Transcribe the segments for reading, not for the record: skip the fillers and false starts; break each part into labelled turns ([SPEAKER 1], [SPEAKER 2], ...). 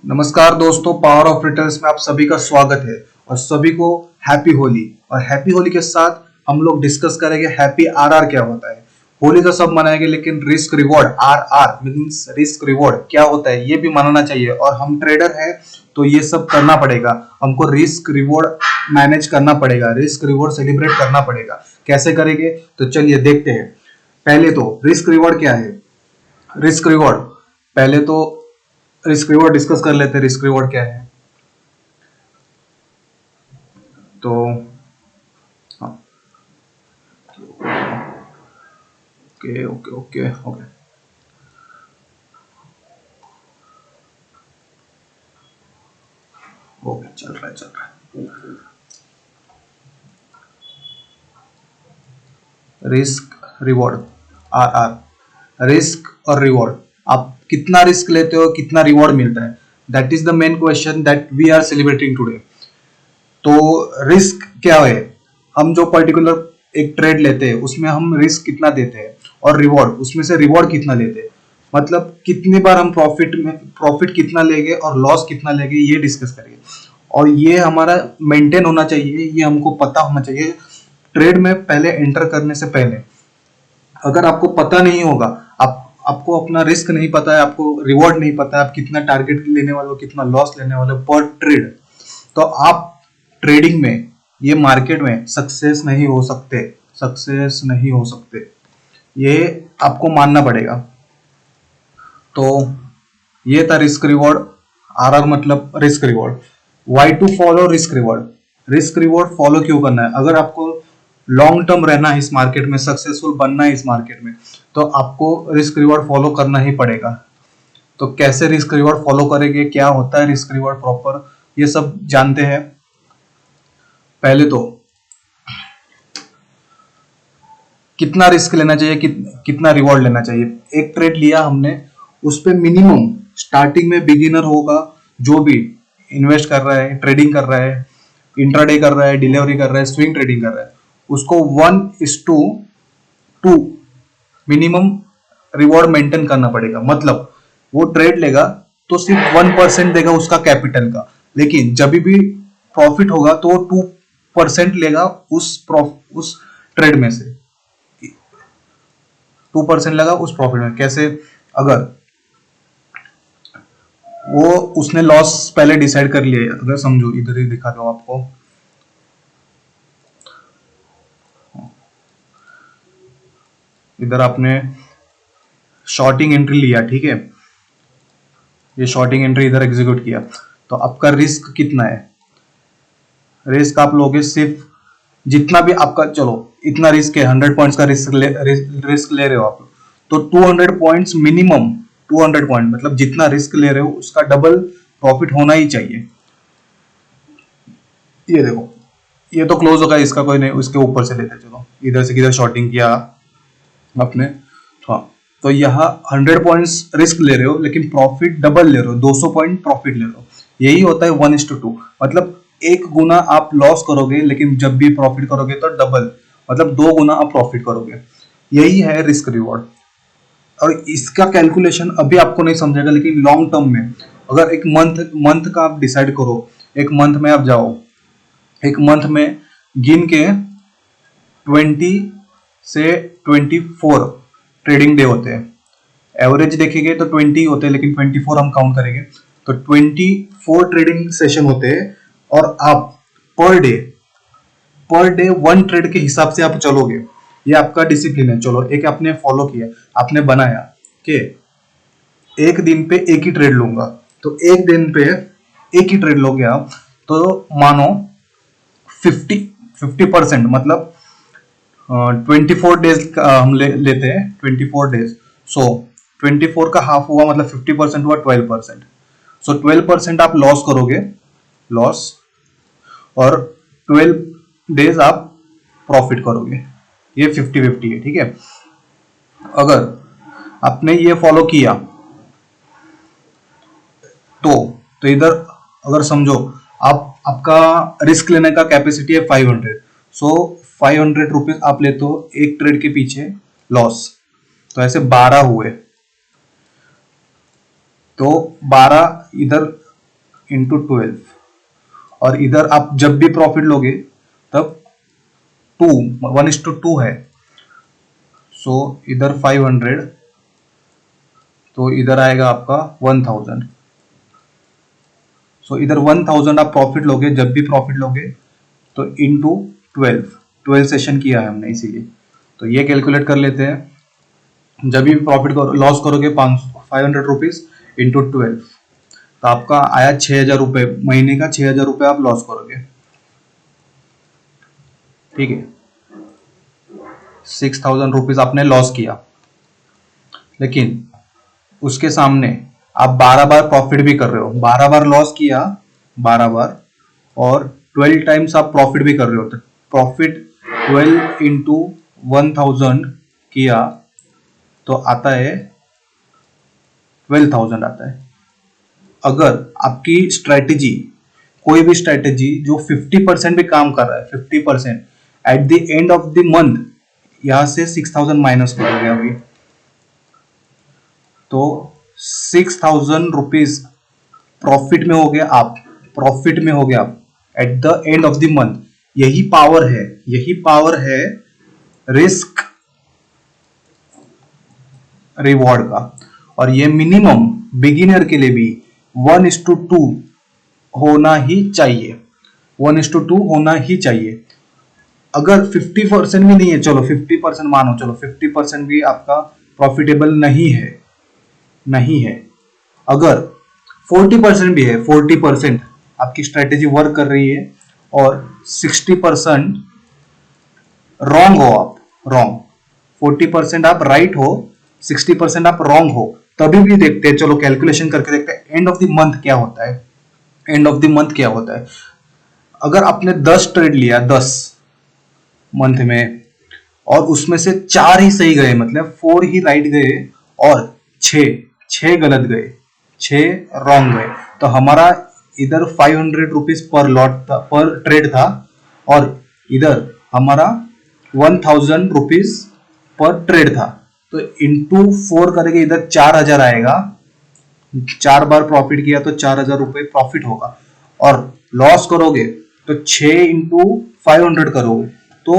[SPEAKER 1] नमस्कार दोस्तों, power of returns में आप सभी का स्वागत है और सभी को हैप्पी होली। और हैप्पी होली के साथ हम लोग डिस्कस करेंगे हैप्पी आरआर क्या होता है। होली तो सब मनाएंगे लेकिन risk reward RR means risk reward क्या होता है ये भी मनाना चाहिए। और हम ट्रेडर हैं तो ये सब करना पड़ेगा, हमको रिस्क रिवॉर्ड मैनेज करना पड़ेगा, रिस्क रिवॉर्ड सेलिब्रेट करना पड़ेगा। कैसे करेंगे तो चलिए देखते हैं। पहले तो रिस्क रिवॉर्ड क्या है। रिस्क रिवॉर्ड पहले तो रिस्क रिवॉर्ड डिस्कस कर लेते हैं। रिस्क रिवॉर्ड क्या है तो हाँ, okay okay okay okay okay चल रहा है। Risk reward R R, risk और रिवॉर्ड, आप कितना रिस्क लेते हो कितना रिवॉर्ड मिलता है, that is the main question that we are celebrating today. तो रिस्क क्या है, हम जो पर्टिकुलर एक ट्रेड लेते हैं उसमें हम रिस्क कितना देते हैं और रिवॉर्ड उसमें से रिवॉर्ड कितना लेते हैं, मतलब कितनी बार हम प्रॉफिट कितना लेंगे और लॉस कितना लेंगे ये डिस्कस करेंगे। और ये हमारा मेंटेन होना चाहिए, ये हमको पता होना चाहिए ट्रेड में पहले एंटर करने से पहले। अगर आपको पता नहीं होगा, आपको अपना रिस्क नहीं पता है, आपको रिवॉर्ड नहीं पता है, आप कितना टारगेट लेने वाले हो कितना लॉस लेने वाले हो पर ट्रेड, तो आप ट्रेडिंग में ये मार्केट में सक्सेस नहीं हो सकते, सक्सेस नहीं हो सकते, ये आपको मानना पड़ेगा। तो ये था रिस्क रिवॉर्ड आरआर मतलब risk reward. Why to follow risk reward, risk reward follow क्यों करना है। अगर आपको लॉन्ग टर्म रहना है इस मार्केट में, सक्सेसफुल बनना है इस मार्केट में, तो आपको रिस्क रिवॉर्ड फॉलो करना ही पड़ेगा। तो कैसे रिस्क रिवॉर्ड फॉलो करेंगे, क्या होता है रिस्क रिवॉर्ड प्रॉपर, ये सब जानते हैं। पहले तो कितना रिस्क लेना चाहिए, कितना रिवॉर्ड लेना चाहिए। एक ट्रेड लिया हमने, उस पे मिनिमम स्टार्टिंग में बिगिनर होगा जो भी इन्वेस्ट कर रहा है, ट्रेडिंग कर रहा है, इंट्राडे कर रहा है, डिलीवरी कर रहा है, स्विंग ट्रेडिंग कर रहा है, उसको 1:2 मिनिमम रिवॉर्ड मेंटेन करना पड़ेगा। मतलब वो ट्रेड लेगा तो सिर्फ 1% देगा उसका कैपिटल का, लेकिन जब भी प्रॉफिट होगा तो वो 2% लेगा उस ट्रेड में से, 2% लगा उस प्रॉफिट में। कैसे, अगर वो उसने लॉस पहले डिसाइड कर लिया, अगर समझो इधर ही दिखा दो आपको, इधर आपने शॉर्टिंग एंट्री लिया, ठीक है, ये शॉर्टिंग एंट्री इधर एग्जीक्यूट किया, तो आपका रिस्क कितना है। रिस्क आप लोगे सिर्फ जितना भी आपका, चलो इतना रिस्क है, 100 पॉइंट्स का रिस्क ले रहे हो आप, तो 200 पॉइंट्स मिनिमम, 200 पॉइंट मतलब जितना रिस्क ले रहे हो उसका डबल प्रॉफिट होना ही चाहिए। ये देखो, ये तो क्लोज होगा, इसका कोई नहीं, उसके ऊपर से लेते चलो, इधर से किधर शॉर्टिंग किया आपने, हाँ, तो यहाँ 100 पॉइंट्स रिस्क ले रहे हो लेकिन प्रॉफिट डबल ले रहे हो, 200 पॉइंट प्रॉफिट ले रहे हो। यही होता है 1:2, मतलब एक गुना आप लॉस करोगे लेकिन जब भी प्रॉफिट करोगे तो डबल, मतलब 2 गुना आप प्रॉफिट करोगे। यही है रिस्क रिवॉर्ड। और इसका कैलकुलेशन अभी आपको नहीं समझेगा, लेकिन लॉन्ग टर्म में अगर एक मंथ का आप डिसाइड करो, एक मंथ में आप जाओ, एक मंथ में गिन के 20 से 24 ट्रेडिंग डे होते हैं। एवरेज देखेंगे तो 20 होते हैं लेकिन 24 हम काउंट करेंगे, तो 24 ट्रेडिंग सेशन होते हैं। और आप पर डे 1 ट्रेड के हिसाब से आप चलोगे, ये आपका डिसिप्लिन है। चलो एक आपने फॉलो किया, आपने बनाया कि एक दिन पे एक ही ट्रेड लूंगा, तो एक दिन पे एक ही ट्रेड लोगे आप, तो मानो 50% मतलब 24 डेज हम लेते हैं, 24 डेज, सो 24 का हाफ हुआ मतलब 50% हुआ 12%, सो 12% आप लॉस करोगे, लॉस, और 12 डेज आप प्रॉफिट करोगे, ये 50-50 है, ठीक है। अगर आपने ये फॉलो किया तो इधर अगर समझो आपका रिस्क लेने का कैपेसिटी है 500, सो 500 रुपीज आप लेते हो एक ट्रेड के पीछे लॉस, तो ऐसे 12 हुए, तो 12 इधर इंटू 12 और इधर आप जब भी प्रॉफिट लोगे तब 1:2 है, सो इधर 500 तो इधर आएगा आपका 1000। सो इधर 1000 आप प्रॉफिट लोगे, जब भी प्रॉफिट लोगे तो इंटू 12 सेशन किया है हमने इसीलिए। तो ये कैलकुलेट कर लेते हैं, जब भी प्रॉफिट लॉस करोगे 500 रुपीज इंटू 12 तो आपका आया 6000 रुपये, महीने का 6000 रुपये आप लॉस करोगे। ठीक है, 6000 रुपीज आपने लॉस किया, लेकिन उसके सामने आप 12 बार प्रॉफिट भी कर रहे हो, 12 बार लॉस किया 12 बार और 12 टाइम्स आप प्रॉफिट भी कर रहे हो, तो प्रॉफिट 12 इंटू 1000 किया तो आता है 12,000 आता है। अगर आपकी स्ट्रेटेजी, कोई भी स्ट्रेटेजी जो 50% भी काम कर रहा है, 50% at the end of the month यहां से 6000 माइनस करोगे अभी, तो 6000 रुपीज प्रॉफिट में हो गया आप, प्रॉफिट में हो गया आप at the end of the month. यही पावर है, यही पावर है रिस्क रिवॉर्ड का। और ये मिनिमम बिगिनर के लिए भी 1:2 होना ही चाहिए, 1:2 होना ही चाहिए। अगर 50% भी नहीं है, चलो 50% मानो, चलो 50% भी आपका प्रॉफिटेबल नहीं है, नहीं है, अगर 40% भी है, 40% आपकी स्ट्रेटेजी वर्क कर रही है और 60% रॉन्ग हो, आप रॉन्ग, 40% आप राइट हो, 60% आप रॉन्ग हो, तभी भी देखते हैं, चलो कैलकुलेशन करके देखते हैं एंड ऑफ द मंथ क्या होता है, एंड ऑफ द मंथ क्या होता है। अगर आपने 10 ट्रेड लिया 10 मंथ में और उसमें से 4 ही सही गए, मतलब 4 ही राइट गए और 6 गलत गए, 6 रॉन्ग गए, तो हमारा इधर 500 रुपीज पर लॉट था, पर ट्रेड था, और इधर हमारा 1000 रुपीज पर ट्रेड था। तो इंटू 4 करेंगे, इधर 4000 आएगा, 4 बार प्रॉफिट किया तो 4000 रुपये प्रॉफिट होगा, और लॉस करोगे तो 6 इंटू 500 करोगे तो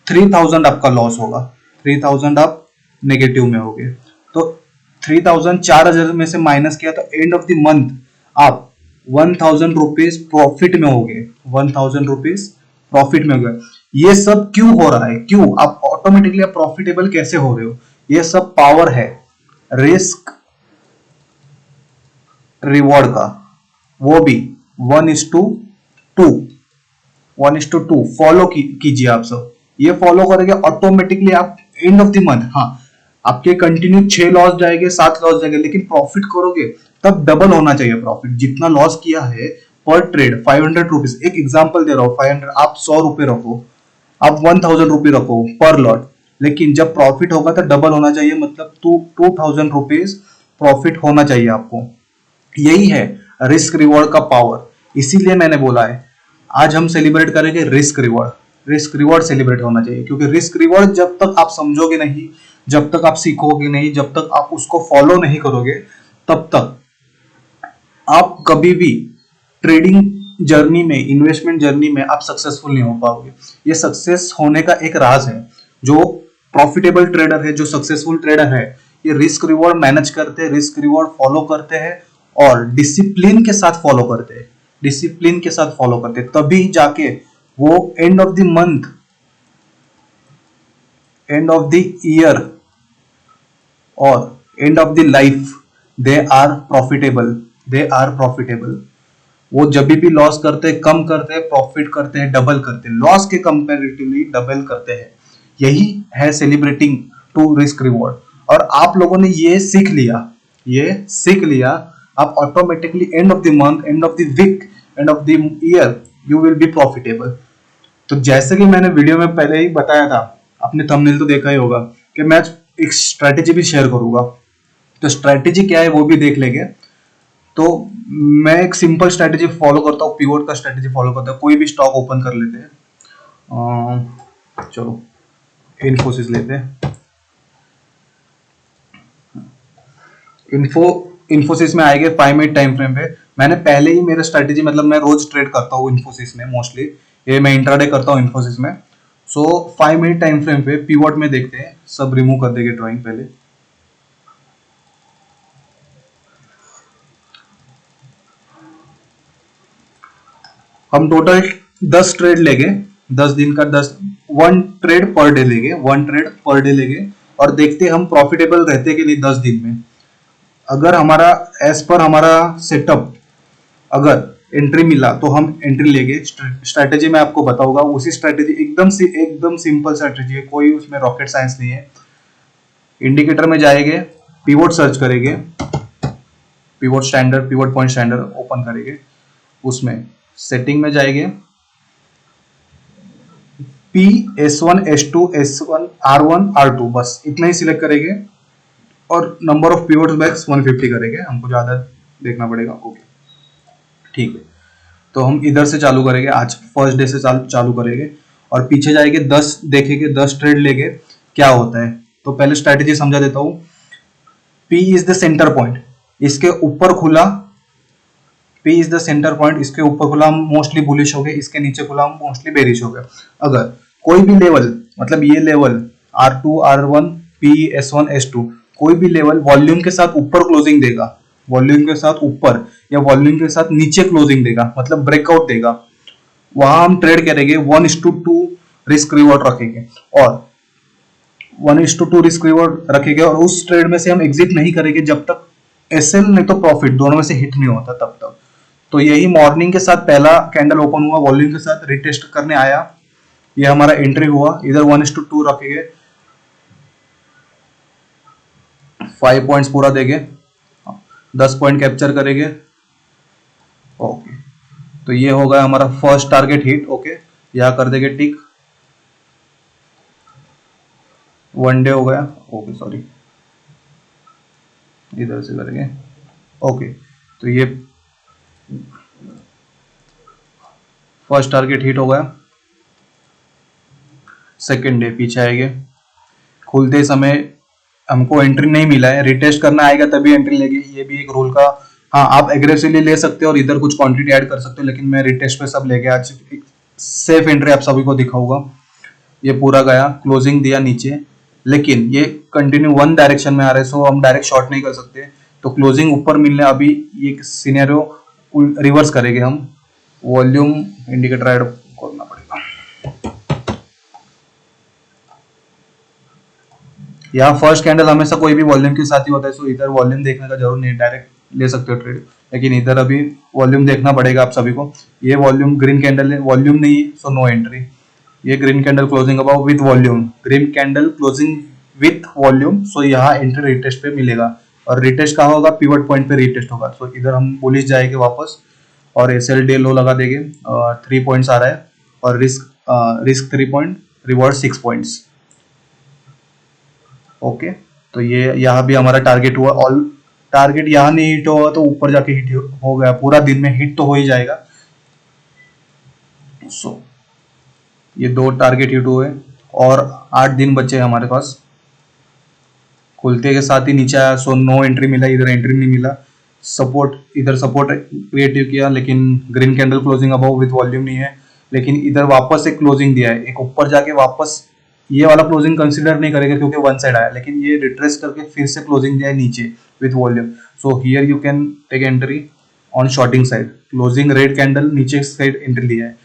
[SPEAKER 1] 3000 आपका लॉस होगा, 3000 आप नेगेटिव में होगे। तो 3000 4000 में से माइनस किया तो एंड ऑफ द मंथ आप 1000 रुपीज प्रॉफिट में होगे, 1000 रुपीज प्रॉफिट में हो गए। ये सब क्यों हो रहा है, क्यों आप ऑटोमेटिकली आप प्रॉफिटेबल कैसे हो रहे हो, ये सब पावर है रिस्क रिवॉर्ड का, वो भी 1:2, 1:2 फॉलो कीजिए आप सब, ये फॉलो करेंगे ऑटोमेटिकली आप एंड ऑफ द मंथ, हाँ आपके कंटिन्यू 6 लॉस जाएंगे, 7 लॉस जाएंगे, लेकिन प्रॉफिट करोगे तब डबल होना चाहिए प्रॉफिट, जितना लॉस किया है पर ट्रेड 500 रुपीज, एक एग्जांपल दे रहा हूँ, 500 आप 100 रुपए रखो, आप 1000 रुपये रखो पर लॉट, लेकिन जब प्रॉफिट होगा तो डबल होना चाहिए, मतलब 2000 रुपीज प्रॉफिट होना चाहिए आपको। यही है रिस्क रिवॉर्ड का पावर, इसीलिए मैंने बोला है आज हम सेलिब्रेट करेंगे risk reward, risk reward celebrate होना चाहिए, क्योंकि रिस्क रिवॉर्ड जब तक आप समझोगे नहीं, जब तक आप सीखोगे नहीं, जब तक आप उसको फॉलो नहीं करोगे, तब तक आप कभी भी ट्रेडिंग जर्नी में, इन्वेस्टमेंट जर्नी में आप सक्सेसफुल नहीं हो पाओगे। ये सक्सेस होने का एक राज है, जो प्रॉफिटेबल ट्रेडर है, जो सक्सेसफुल ट्रेडर है, ये रिस्क रिवॉर्ड मैनेज करते हैं, रिस्क रिवॉर्ड फॉलो करते हैं और डिसिप्लिन के साथ फॉलो करते हैं, डिसिप्लिन के साथ फॉलो करते हैं, तभी जाके वो end of the month, end of the year और end of the life they are profitable, they are profitable. वो जब भी लॉस करते हैं कम करते हैं, प्रॉफिट करते हैं डबल करते हैं, लॉस के कंपैरेटिवली डबल करते हैं। यही है सेलिब्रेटिंग टू रिस्क रिवॉर्ड। और आप लोगों ने ये सीख लिया, ये सीख लिया, आप automatically end of the month, end of the week, end of the year you will be profitable. तो जैसे कि मैंने वीडियो में पहले ही बताया था, आपने थंबनेल तो देखा ही होगा कि मैं एक स्ट्रेटेजी भी शेयर करूंगा, तो स्ट्रेटेजी क्या है वो भी देख लेंगे। तो मैं एक सिंपल स्ट्रेटेजी फॉलो करता हूँ, पिवोट का स्ट्रेटेजी फॉलो करता हूँ। कोई भी स्टॉक ओपन कर लेते हैं, चलो इन्फोसिस लेते हैं। इन्फोसिस में आएंगे 5 मिनट टाइम फ्रेम पे, मैंने पहले ही मेरा स्ट्रेटेजी, मतलब मैं रोज ट्रेड करता हूँ इन्फोसिस में मोस्टली, ये मैं इंट्राडे करता हूँ इन्फोसिस में। सो 5 मिनट टाइम फ्रेम पे पीवॉट में देखते हैं, सब रिमूव कर देंगे ड्राइंग पहले। हम टोटल 10 ट्रेड लेंगे, 10 दिन का 10, 1 ट्रेड पर डे लेंगे, 1 ट्रेड पर डे लेंगे, और देखते हैं हम प्रॉफिटेबल रहते कि नहीं 10 दिन में। अगर हमारा एज पर हमारा सेटअप अगर एंट्री मिला तो हम एंट्री लेंगे। स्ट्रैटेजी मैं आपको बताऊंगा, उसी स्ट्रैटेजी एकदम सिंपल स्ट्रैटेजी है, कोई उसमें रॉकेट साइंस नहीं है। इंडिकेटर में जाएंगे, पिवोट सर्च करेंगे, pivot standard, pivot point standard open करेंगे, उसमें सेटिंग में जाएंगे, P S1 S2 S1 R1 R2 बस इतना ही सिलेक्ट करेंगे, और नंबर ऑफ पिवोट बैक्स 150 करेंगे, हमको ज्यादा देखना पड़ेगा। ओके ठीक है, तो हम इधर से चालू करेंगे, आज फर्स्ट डे से चालू करेंगे, और पीछे जाएंगे 10 देखेंगे, 10 ट्रेड लेंगे क्या होता है। तो पहले स्ट्रैटेजी समझा देता हूँ। P is the centre point, इसके ऊपर खुला, P is the centre point, इसके ऊपर खुला हम मोस्टली बुलिश हो गए, इसके नीचे खुला हम मोस्टली बेरिश हो गए। अगर कोई भी लेवल, मतलब ये level R2 R1 P S1 S2 कोई भी लेवल वॉल्यूम के साथ ऊपर क्लोजिंग देगा, वॉल्यूम के साथ ऊपर या वॉल्यूम के साथ नीचे क्लोजिंग देगा, मतलब ब्रेकआउट देगा, वहां हम ट्रेड करेंगे। 1:2 रिस्क रिवॉर्ड रखेंगे, और 1:2 रिस्क रिवॉर्ड रखेंगे, और उस ट्रेड में से हम एग्जिट नहीं करेंगे जब तक एसएल नहीं तो प्रॉफिट दोनों में से हिट नहीं होता तब तक। तो यही मॉर्निंग के साथ पहला कैंडल ओपन हुआ, वॉल्यूम के साथ रिटेस्ट करने आया, ये हमारा एंट्री हुआ। इधर 1:2 रखेंगे, 5 पॉइंट्स पूरा देंगे, 10 पॉइंट कैप्चर करेंगे। ओके, तो ये हो गया हमारा फर्स्ट टारगेट हिट। ओके, यहाँ कर देंगे टिक, 1 डे हो गया। ओके सॉरी, इधर से करेंगे। ओके, तो ये फर्स्ट टारगेट हिट हो गया। सेकेंड डे पीछे आएंगे, खुलते समय हमको एंट्री नहीं मिला है, रिटेस्ट करना आएगा तभी एंट्री लेगी, ये भी एक रूल का। हाँ, आप एग्रेसिवली ले सकते हो और इधर कुछ क्वांटिटी ऐड कर सकते हो, लेकिन मैं रिटेस्ट पे सब लेके आज सेफ एंट्री आप सभी को दिखाऊंगा। ये पूरा गया, क्लोजिंग दिया नीचे, लेकिन ये कंटिन्यू वन डायरेक्शन में आ रहा है, सो हम डायरेक्ट शॉर्ट नहीं कर सकते, तो क्लोजिंग ऊपर मिलने अभी ये सिनेरियो रिवर्स करेंगे हम। वॉल्यूम इंडिकेटर ऐड करना पड़ेगा, यहाँ फर्स्ट कैंडल हमेशा कोई भी वॉल्यूम के साथ ही होता है, सो इधर वॉल्यूम देखने का जरूर नहीं, डायरेक्ट ले सकते हो ट्रेड, लेकिन इधर अभी वॉल्यूम देखना पड़ेगा आप सभी को। ये वॉल्यूम ग्रीन कैंडल है, वॉल्यूम नहीं है सो नो एंट्री। ये green candle closing about with volume, green candle closing with volume, so यहाँ एंट्री रिटेस्ट पे मिलेगा, और रिटेस्ट कहाँ होगा, पिवट पॉइंट पे रिटेस्ट होगा। सो इधर हम बुलिश जाएंगे वापस, और एसएल डे लो लगा देंगे, 3 पॉइंट्स आ रहा है, और risk 3 point, reward 6 points. Okay, तो ये यहाँ भी हमारा टारगेट हुआ। ऑल टारगेट यहाँ नहीं हिट हुआ तो ऊपर जाके हिट हो गया, पूरा दिन में हिट तो हो ही जाएगा। सो ये 2 टारगेट हिट हुए, और 8 दिन बचे हमारे पास। खुलते के साथ ही नीचे आया, सो नो एंट्री मिला, इधर एंट्री नहीं मिला। सपोर्ट, इधर सपोर्ट क्रिएटिव किया, लेकिन green candle closing about with volume नहीं है, लेकिन इधर वापस एक क्लोजिंग दिया है, एक ऊपर जाके वापस ये वाला क्लोजिंग कंसीडर नहीं करेगा क्योंकि वन साइड आया, लेकिन ये रिट्रेस करके फिर से क्लोजिंग दिया है नीचे with volume. So here you can take entry on shorting side, closing red candle नीचे साइड एंट्री लिया है।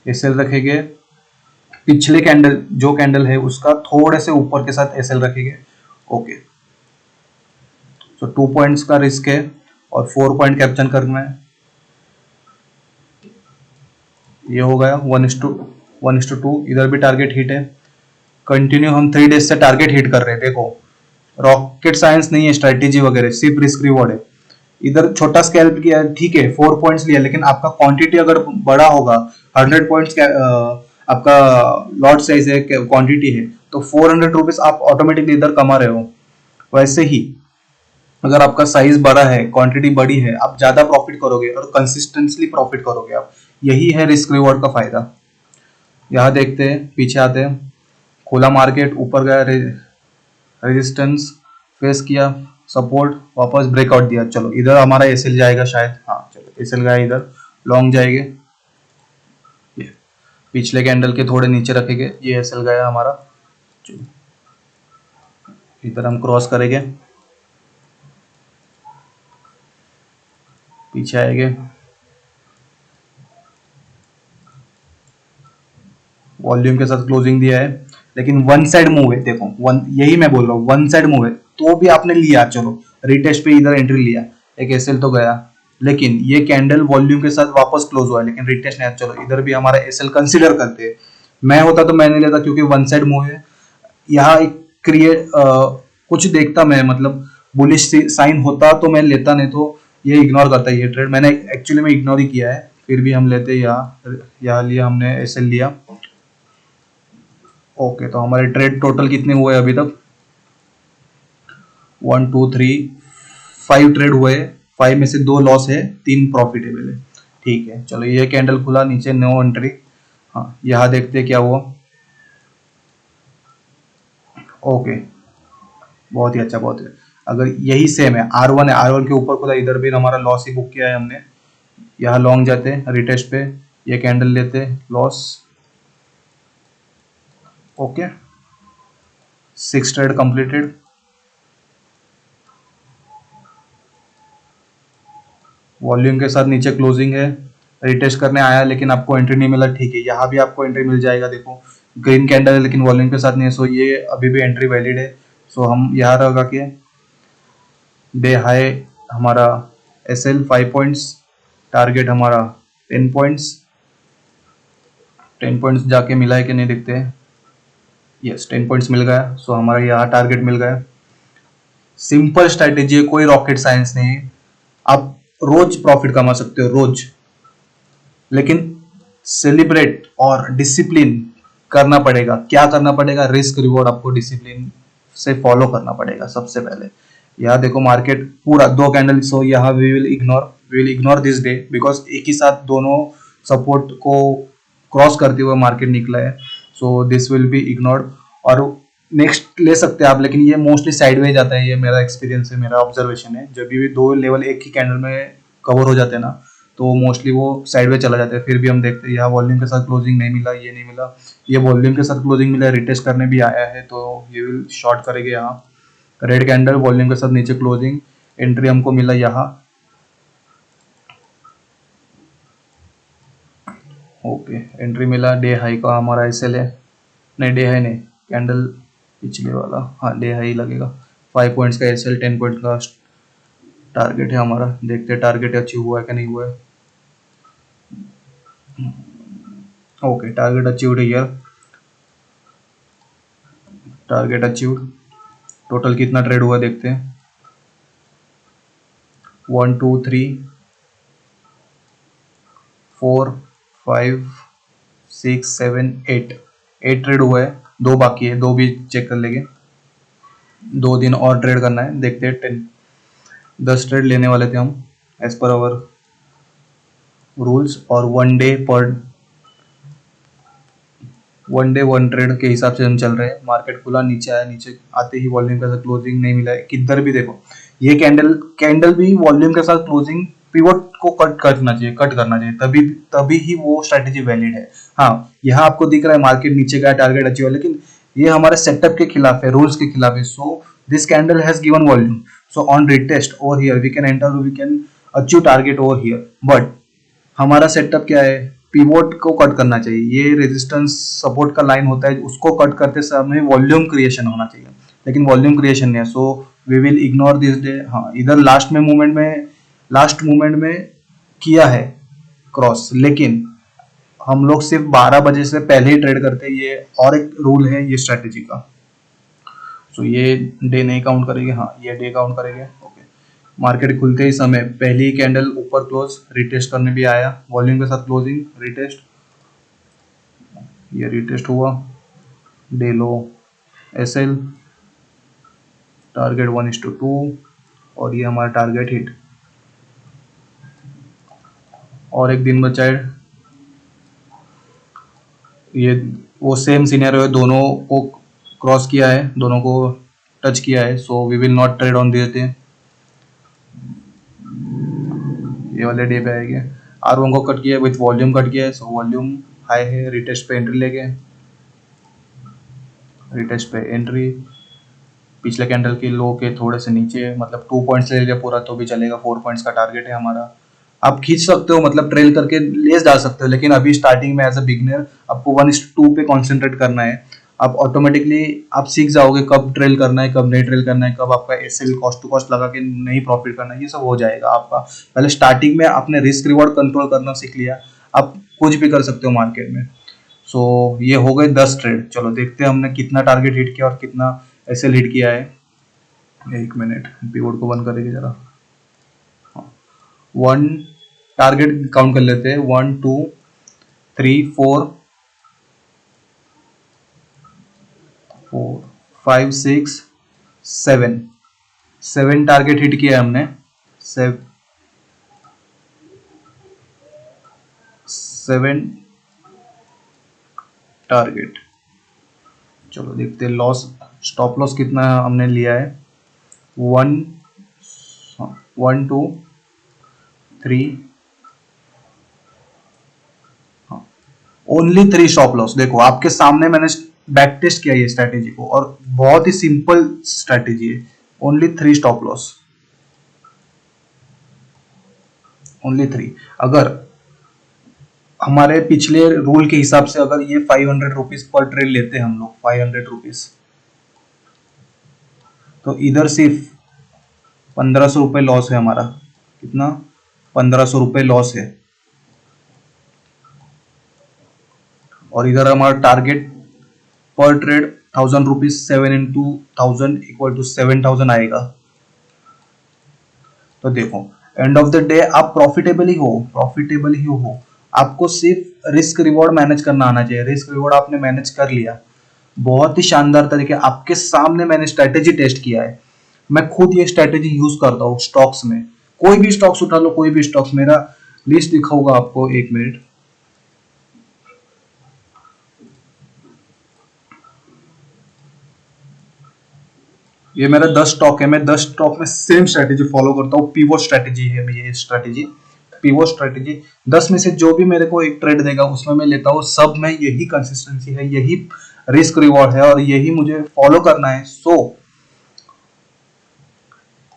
[SPEAKER 1] एसएल रखेंगे, पिछले कैंडल जो कैंडल है उसका थोड़े से ऊपर के साथ एसएल रखेंगे। ओके, सो 2 पॉइंट्स का रिस्क है और 4 पॉइंट कैप्चर करना है। ये हो गया 1:2, इधर भी टारगेट हिट है। कंटिन्यू हम 3 डेज से टारगेट हिट कर रहे हैं। देखो, रॉकेट साइंस नहीं है, स्ट्रेटेजी वगैरह, सिर्फ रिस्क रिवॉर्ड है। इधर छोटा स्कैल्प किया, ठीक है, 4 पॉइंट्स लिया, लेकिन आपका क्वांटिटी अगर बड़ा होगा, 100 पॉइंट्स आपका लॉट साइज है, क्वांटिटी है, तो 400 रुपीज आप ऑटोमेटिकली इधर कमा रहे हो। वैसे ही अगर आपका साइज बड़ा है, क्वांटिटी बड़ी है, आप ज्यादा प्रॉफिट करोगे और कंसिस्टेंटली प्रॉफिट करोगे आप। यही है रिस्क रिवॉर्ड का फायदा। यहाँ देखते हैं, पीछे आते हैं, खुला मार्केट, ऊपर गया, रेजिस्टेंस फेस किया, सपोर्ट, वापस ब्रेकआउट दिया। चलो इधर हमारा एसएल जाएगा शायद, हाँ चलो एसएल गया इधर, लॉन्ग जाएंगे, ये पिछले कैंडल के थोड़े नीचे रखेंगे, ये एसएल गया हमारा, इधर हम क्रॉस करेंगे, पीछे आएंगे, वॉल्यूम के साथ क्लोजिंग दिया है, लेकिन वन साइड मूव है, देखो वन, यही मैं बोल रहा हूँ, वन साइड मूव है तो भी आपने लिया, चलो रिटेस्ट पे इधर एंट्री लिया, एक एसएल तो गया, लेकिन ये कैंडल वॉल्यूम के साथ वापस क्लोज हुआ है, लेकिन रिटेस्ट नहीं, चलो इधर भी हमारा एसएल कंसीडर करते हैं। मैं होता तो मैं नहीं लेता, क्योंकि वन साइड मूव है, यहाँ एक क्रिएट कुछ देखता मैं, मतलब बुलिश साइन होता तो मैं लेता, नहीं तो ये इग्नोर करता है ये ट्रेड, मैंने एक्चुअली में इग्नोर ही किया है, फिर भी हम लेते, यहाँ लिया हमने, एसएल लिया। ओके, तो हमारे ट्रेड टोटल कितने हुए अभी तक, 1 2 3 5 ट्रेड हुए, 5 में से 2 लॉस है, 3 प्रॉफिटेबल है। ठीक है, चलो ये कैंडल खुला, नीचे नो एंट्री, हाँ यहाँ देखते हैं क्या हुआ। ओके, बहुत ही अच्छा, बहुत ही, अगर यही सेम है, R1 है, R1 के ऊपर खुला, इधर भी हमारा लॉस ही बुक किया है हमने, यहाँ लॉन्ग जाते रिटेस्ट पे, ये कैंडल लेते loss. Okay, 6 trade completed, volume के साथ नीचे क्लोजिंग है, रिटेस्ट करने आया लेकिन आपको एंट्री नहीं मिला, ठीक है, यहाँ भी आपको एंट्री मिल जाएगा, देखो ग्रीन कैंडल है लेकिन वॉल्यूम के साथ नहीं है, सो ये अभी भी एंट्री वैलिड है। सो हम यहाँ लगा के डे हाई हमारा एसएल 5 पॉइंट्स, टारगेट हमारा 10 पॉइंट्स, 10 पॉइंट्स जाके मिला है कि नहीं देखते हैं, यस 10 पॉइंट्स मिल गया, सो हमारा यहाँ टारगेट मिल गया। सिंपल स्ट्रैटेजी है, कोई रॉकेट साइंस नहीं है, आप रोज प्रॉफिट कमा सकते हो रोज, लेकिन सेलिब्रेट और डिसिप्लिन करना पड़ेगा। क्या करना पड़ेगा, रिस्क रिवॉर्ड आपको डिसिप्लिन से फॉलो करना पड़ेगा सबसे पहले। यहाँ देखो मार्केट पूरा 2 कैंडल, सो यहाँ we will ignore this day, because एक ही साथ दोनों सपोर्ट को क्रॉस करते हुए मार्केट निकला है, so this will be ignored. और नेक्स्ट ले सकते हैं आप, लेकिन ये मोस्टली साइडवेज आता है, ये मेरा एक्सपीरियंस है, मेरा ऑब्जर्वेशन है, जब भी 2 लेवल एक ही कैंडल में कवर हो जाते हैं ना, तो मोस्टली वो साइडवेज चला जाता है। फिर भी हम देखते हैं यहाँ वॉल्यूम के साथ क्लोजिंग नहीं मिला, ये नहीं मिला, ये वॉल्यूम के साथ क्लोजिंग मिला, रिटेस्ट करने भी आया है, तो ये विल शॉर्ट करेंगे यहाँ, रेड कैंडल वॉल्यूम के साथ नीचे क्लोजिंग, एंट्री हमको मिला यहाँ। ओके, एंट्री मिला, डे हाई का हमारा एसएल है, नहीं डे हाई नहीं, कैंडल पिछले वाला, हाँ डे हाई लगेगा, 5 पॉइंट्स का एसएल, 10 पॉइंट का टारगेट है हमारा, देखते हैं टारगेट अचीव हुआ है कि नहीं हुआ है। Okay, target achieved here, target achieved. Total कितना ट्रेड हुआ देखते हैं, 1 2 3 4 5 6 7 8 ट्रेड हुआ है, 2 बाकी है, 2 भी चेक कर लेंगे, 2 दिन और ट्रेड करना है, देखते हैं 10 ट्रेड लेने वाले थे हम एज पर आवर रूल्स, और 1 डे 1 ट्रेड के हिसाब से हम चल रहे हैं। मार्केट खुला, नीचे आया, नीचे आते ही वॉल्यूम के साथ क्लोजिंग नहीं मिला है, किधर भी देखो ये कैंडल भी वॉल्यूम के साथ क्लोजिंग, पिवट को कट करना चाहिए, तभी ही वो स्ट्रेटेजी वैलिड है। हाँ, यहाँ आपको दिख रहा है मार्केट नीचे गया, टारगेट अचीव है, लेकिन ये हमारे सेटअप के खिलाफ है, रूल्स के खिलाफ है। So this candle has given volume, so on retest over here we can enter, we can achieve target over here, but हमारा सेटअप क्या है, पिवोट को कट करना चाहिए, ये रेजिस्टेंस सपोर्ट का लाइन होता है, उसको कट करते समय वॉल्यूम क्रिएशन होना चाहिए, लेकिन वॉल्यूम क्रिएशन नहीं है, so we will ignore this day. हाँ, इधर लास्ट मूवमेंट में किया है क्रॉस, लेकिन हम लोग सिर्फ 12 बजे से पहले ही ट्रेड करते हैं, ये और एक रूल है ये स्ट्रेटेजी का, सो ये डे नहीं काउंट करेंगे, हाँ ये डे काउंट करेंगे। ओके, मार्केट खुलते ही समय पहली कैंडल ऊपर क्लोज, रिटेस्ट करने भी आया, वॉल्यूम के साथ क्लोजिंग, रिटेस्ट, ये रिटेस्ट हुआ, डे लो एसएल, टारगेट 1:2, और ये हमारा टारगेट हिट, और एक दिन बचा है, ये वो सेम सिनेरियो है, दोनों को क्रॉस किया है, दोनों को टच किया है, so we will not trade on this day. ये वाले डे पे आएगी। R1 को कट किया विथ वॉल्यूम कट किया है, सो वॉल्यूम हाई है, रिटेस्ट पे एंट्री ले गए, रिटेस्ट पे एंट्री पिछले कैंडल के लो के थोड़े से नीचे, मतलब 2 पॉइंट्स ले लिया पूरा तो भी चलेगा, 4 पॉइंट्स का टारगेट है हमारा। आप खींच सकते हो, मतलब ट्रेल करके ले जा सकते हो, लेकिन अभी स्टार्टिंग में एज अ बिगनर आपको 1:2 पे कॉन्सेंट्रेट करना है। आप ऑटोमेटिकली आप सीख जाओगे कब ट्रेल करना है, कब नहीं ट्रेल करना है, कब आपका एसएल कॉस्ट टू कॉस्ट लगा के नहीं प्रॉफिट करना है, ये सब हो जाएगा आपका। पहले स्टार्टिंग में आपने रिस्क रिवॉर्ड कंट्रोल करना सीख लिया, आप कुछ भी कर सकते हो मार्केट में। सो ये हो गए 10 ट्रेड। चलो देखते हैं हमने कितना टारगेट हिट किया और कितना एसएल हिट किया है। 1 मिनट, पीवोट को बंद करेंगे जरा। 1 टारगेट काउंट कर लेते हैं, 1 2 3 4 4 5 6 7 टारगेट हिट किया हमने। 7 टारगेट। चलो देखते हैं लॉस, स्टॉप लॉस कितना हमने लिया है। 1 1 2 3 ओनली 3 स्टॉप लॉस। देखो आपके सामने मैंने बैक टेस्ट किया ये स्ट्रैटेजी को, और बहुत ही सिंपल स्ट्रैटेजी है। Only 3 stop loss, only 3। अगर हमारे पिछले रूल के हिसाब से अगर ये 500 रुपीज पर ट्रेड लेते हैं हम लोग, 500 रुपीज, तो इधर सिर्फ 1500 रुपये लॉस है हमारा। कितना? 1500 रुपये लॉस है। और इधर हमारा टारगेट पर trade 1000 rupees, 7 into 1000 equal to 7000 आएगा। तो देखो एंड ऑफ द डे आप प्रॉफिटेबल ही हो। आपको सिर्फ रिस्क रिवॉर्ड मैनेज करना आना चाहिए। रिस्क रिवॉर्ड आपने मैनेज कर लिया, बहुत ही शानदार तरीके आपके सामने मैंने स्ट्रैटेजी टेस्ट किया है। मैं खुद ये स्ट्रैटेजी यूज करता हूँ स्टॉक्स में। कोई भी स्टॉक्स उठा लो, कोई भी स्टॉक्स, मेरा लिस्ट दिखाऊंगा आपको, 1 मिनट। ये मेरा 10 स्टॉक है, मैं 10 स्टॉक में सेम स्ट्रैटेजी फॉलो करता हूँ। पिवोट स्ट्रैटेजी है ये स्ट्रैटेजी, पिवोट स्ट्रैटेजी। 10 में से जो भी मेरे को एक ट्रेड देगा उसमें मैं लेता हूँ। सब में यही कंसिस्टेंसी है, यही रिस्क रिवॉर्ड है और यही मुझे फॉलो करना है। सो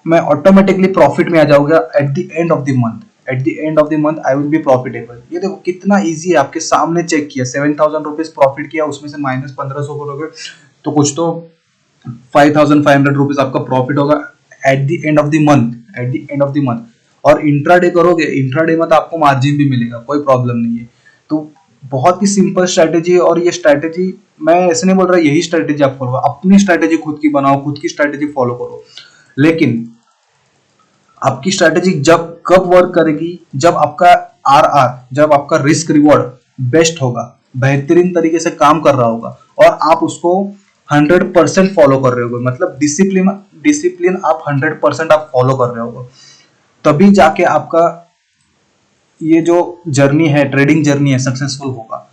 [SPEAKER 1] मैं ऑटोमेटिकली प्रॉफिट में आ जाऊंगा at the end of the month. At the end of the month I will be profitable. ये देखो कितना इजी है, आपके सामने चेक किया। 7000 रुपीज प्रॉफिट किया, उसमें से माइनस 1500 करोगे तो कुछ तो 5500 रुपीज आपका प्रॉफिट होगा at the end of the month, at the end of the month. और इंट्राडे करोगे, इंट्राडे में तो आपको मार्जिन भी मिलेगा, कोई प्रॉब्लम नहीं है। तो बहुत ही सिंपल स्ट्रैटेजी है। और ये स्ट्रैटेजी मैं ऐसे नहीं बोल रहा यही स्ट्रैटेजी आप फॉलो करो, अपनी स्ट्रैटेजी खुद की बनाओ, खुद की स्ट्रैटेजी फॉलो करो। लेकिन आपकी स्ट्रैटेजी जब कब वर्क करेगी, जब आपका आरआर, जब आपका रिस्क रिवॉर्ड बेस्ट होगा, बेहतरीन तरीके से काम कर रहा होगा और आप उसको 100% फॉलो कर रहे होगे, मतलब डिसिप्लिन आप 100% आप फॉलो कर रहे होगे, तभी जाके आपका ये जो जर्नी है, ट्रेडिंग जर्नी है, सक्सेसफुल होगा।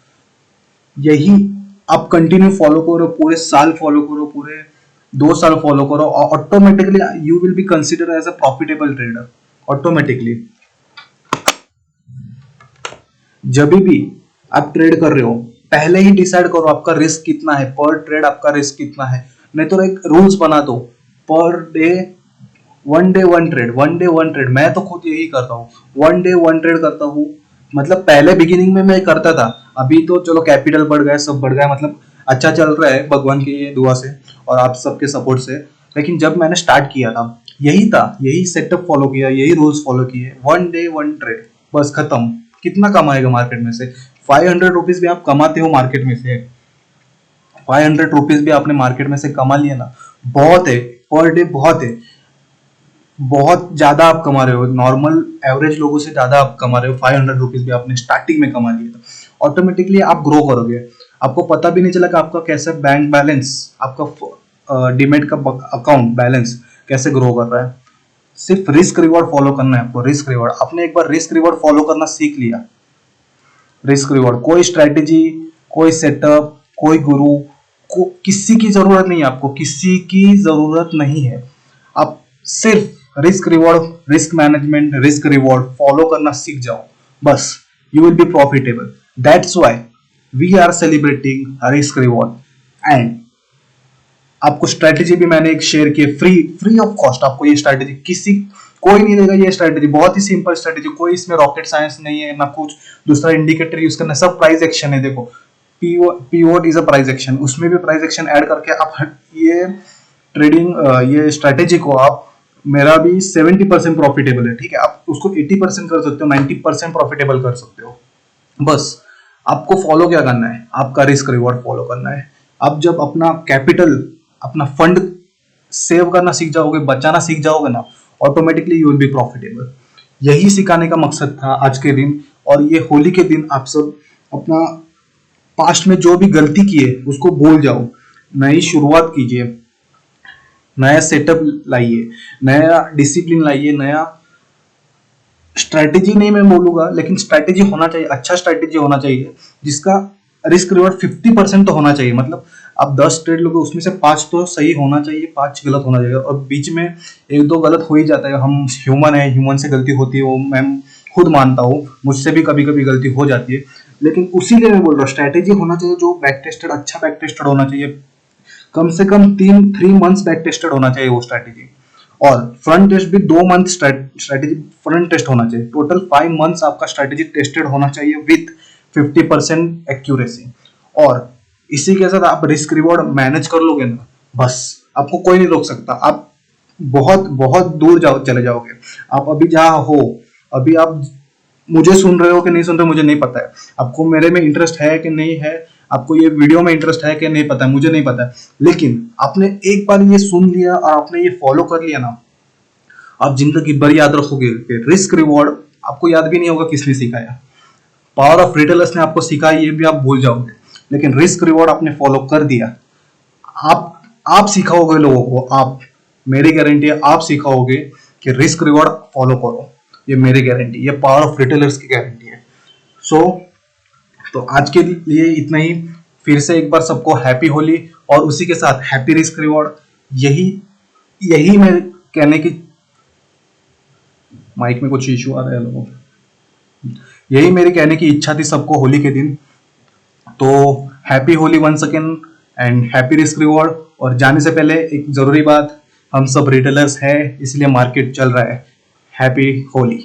[SPEAKER 1] यही आप कंटिन्यू फॉलो करो, पूरे साल फॉलो करो, पूरे 2 साल फॉलो करो, और automatically you will be consider as a profitable trader. Automatically जब भी आप ट्रेड कर रहे हो पहले ही डिसाइड करो आपका रिस्क कितना है, पर ट्रेड आपका रिस्क कितना है। नहीं तो एक रूल्स बना दो, per day 1 day 1 trade, 1 day 1 trade. मैं तो खुद यही करता हूँ, 1 डे 1 ट्रेड करता हूँ। मतलब पहले बिगिनिंग में मैं करता था, अभी तो चलो कैपिटल बढ़ गया, सब बढ़ गया, मतलब अच्छा चल रहा है भगवान की दुआ से और आप सबके सपोर्ट से। लेकिन जब मैंने स्टार्ट किया था यही था, यही सेटअप फॉलो किया, यही रूल्स फॉलो किए। 1 डे 1 ट्रेड, बस खत्म। कितना कमाएगा मार्केट में से? 500 रुपीज भी आप कमाते हो मार्केट में से, 500 रुपीज भी आपने मार्केट में से कमा लिया ना, बहुत है। पर डे बहुत है, बहुत ज्यादा आप कमा रहे हो, नॉर्मल एवरेज लोगों से ज्यादा आप कमा रहे हो। 500 रुपीज भी आपने स्टार्टिंग में कमा लिया था। ऑटोमेटिकली आप ग्रो करोगे, आपको पता भी नहीं चला कि आपका कैसे बैंक बैलेंस, आपका डीमेट का अकाउंट बैलेंस कैसे ग्रो कर रहा है। सिर्फ रिस्क रिवॉर्ड फॉलो करना है आपको, रिस्क रिवॉर्ड। आपने एक बार रिस्क रिवॉर्ड फॉलो करना सीख लिया, रिस्क रिवॉर्ड, कोई स्ट्रेटेजी, कोई सेटअप, कोई गुरु किसी की जरूरत नहीं है आपको, किसी की जरूरत नहीं है। आप सिर्फ risk reward, risk management, risk reward follow करना सीख जाओ, बस you will be profitable. That's why we are celebrating risk reward. And आपको स्ट्रेटेजी भी मैंने एक शेयर की, फ्री ऑफ कॉस्ट। आपको ये स्ट्रेटेजी कोई नहीं देगा। ये स्ट्रेटेजी बहुत ही सिंपल स्ट्रेटेजी, कोई इसमें रॉकेट साइंस नहीं है, ना कुछ दूसरा इंडिकेटर यूज करना, सब प्राइस एक्शन है। देखो pivot is a price action, उसमें भी प्राइस एक्शन ऐड करके आप ये ट्रेडिंग ये स्ट्रेटेजी को आप, मेरा भी 70% प्रॉफिटेबल है, ठीक है, आप उसको 80% कर सकते हो, 90% प्रॉफिटेबल कर सकते हो। बस आपको फॉलो क्या करना है, आपका रिस्क रिवॉर्ड फॉलो करना है। आप जब अपना कैपिटल, अपना फंड सेव करना सीख जाओगे, बचाना सीख जाओगे ना, automatically you will be profitable. यही सिखाने का मकसद था आज के दिन। और ये होली के दिन आप सब अपना पास्ट में जो भी गलती की है उसको भूल जाओ, नई शुरुआत कीजिए, नया सेटअप लाइए, नया डिसिप्लिन लाइए, नया स्ट्रैटेजी नहीं मैं बोलूंगा, लेकिन स्ट्रैटेजी होना चाहिए, अच्छा स्ट्रैटेजी होना चाहिए जिसका रिस्क रिवॉर्ड 50% तो होना चाहिए। मतलब आप 10 ट्रेड लोगे, उसमें से 5 तो सही होना चाहिए, 5 गलत होना चाहिए, और बीच में 1-2 गलत हो ही जाता है। हम ह्यूमन है, ह्यूमन से गलती होती है, वो मैं खुद मानता हूँ, मुझसे भी कभी कभी गलती हो जाती है। लेकिन उसी लिए मैं बोल रहा हूँ स्ट्रैटेजी होना चाहिए जो बैक टेस्टेड, अच्छा बैक टेस्टेड होना चाहिए, कम से कम 3 मंथ्स बैक टेस्टेड होना चाहिए वो स्ट्रैटेजी। और फ्रंट टेस्ट भी 2 मंथ स्ट्रैटेजी फ्रंट टेस्ट होना चाहिए। टोटल 5 मंथ्स आपका स्ट्रैटेजी टेस्टेड होना चाहिए विथ 50% एक्यूरेसी। और इसी के साथ आप रिस्क रिवॉर्ड मैनेज कर लोगे ना, बस आपको कोई नहीं रोक सकता। आप बहुत बहुत दूर चले जाओगे। आप अभी जहाँ हो, अभी आप मुझे सुन रहे हो कि नहीं सुन रहे मुझे नहीं पता है, आपको मेरे में इंटरेस्ट है कि नहीं है, आपको ये वीडियो में इंटरेस्ट है कि नहीं पता है, मुझे नहीं पता है, लेकिन आपने एक बार ये सुन लिया और आपने ये फॉलो कर लिया ना, आप जिंदगी भर याद रखोगे कि रिस्क रिवॉर्ड आपको याद भी नहीं होगा किसने सिखाया। पावर ऑफ रिटेलर्स ने आपको सिखाया ये भी आप भूल जाओगे, लेकिन रिस्क रिवॉर्ड आपने फॉलो कर दिया, आप सिखाओगे लोगों को। आप, मेरी गारंटी है आप सिखाओगे कि रिस्क रिवॉर्ड फॉलो करो, ये मेरी गारंटी, ये पावर ऑफ रिटेलर्स की गारंटी है। सो तो आज के लिए इतना ही। फिर से एक बार सबको हैप्पी होली, और उसी के साथ हैप्पी रिस्क रिवॉर्ड। यही यही मैं कहने की, माइक में कुछ इशू आ रहा है लोगों, यही मेरी कहने की इच्छा थी सबको होली के दिन। तो happy Holi once again and happy risk reward. और जाने से पहले एक जरूरी बात, हम सब रिटेलर्स हैं इसलिए मार्केट चल रहा है। हैप्पी होली।